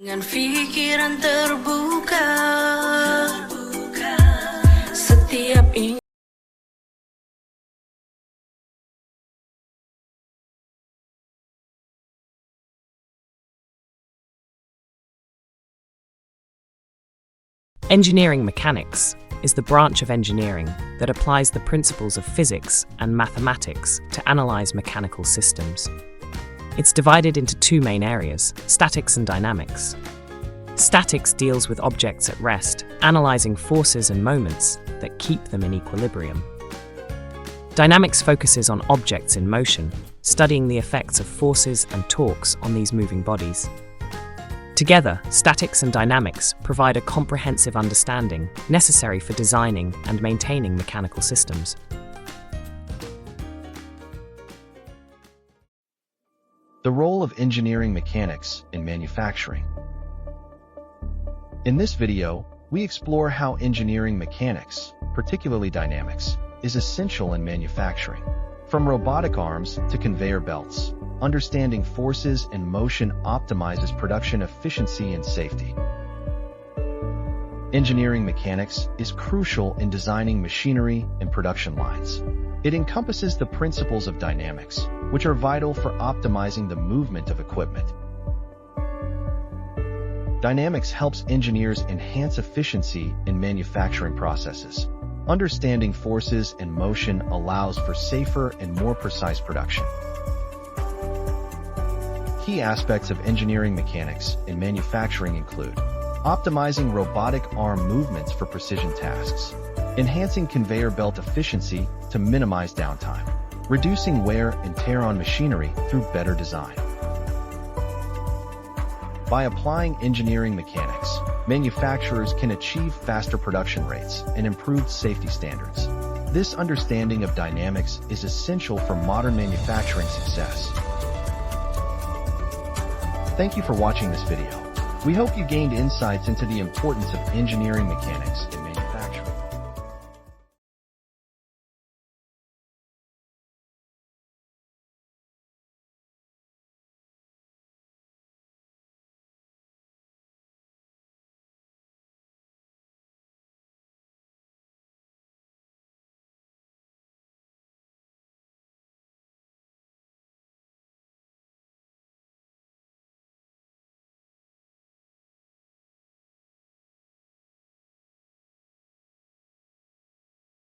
Dengan pikiran terbuka, setiap ingin. Engineering mechanics is the branch of engineering that applies the principles of physics and mathematics to analyze mechanical systems. It's divided into two main areas, statics and dynamics. Statics deals with objects at rest, analyzing forces and moments that keep them in equilibrium. Dynamics focuses on objects in motion, studying the effects of forces and torques on these moving bodies. Together, statics and dynamics provide a comprehensive understanding necessary for designing and maintaining mechanical systems. The role of engineering mechanics in manufacturing. In this video, we explore how engineering mechanics, particularly dynamics, is essential in manufacturing. From robotic arms to conveyor belts, understanding forces and motion optimizes production efficiency and safety. Engineering mechanics is crucial in designing machinery and production lines. It encompasses the principles of dynamics, which are vital for optimizing the movement of equipment. Dynamics helps engineers enhance efficiency in manufacturing processes. Understanding forces and motion allows for safer and more precise production. Key aspects of engineering mechanics in manufacturing include optimizing robotic arm movements for precision tasks, enhancing conveyor belt efficiency to minimize downtime, reducing wear and tear on machinery through better design. By applying engineering mechanics, manufacturers can achieve faster production rates and improved safety standards. This understanding of dynamics is essential for modern manufacturing success. Thank you for watching this video. We hope you gained insights into the importance of engineering mechanics in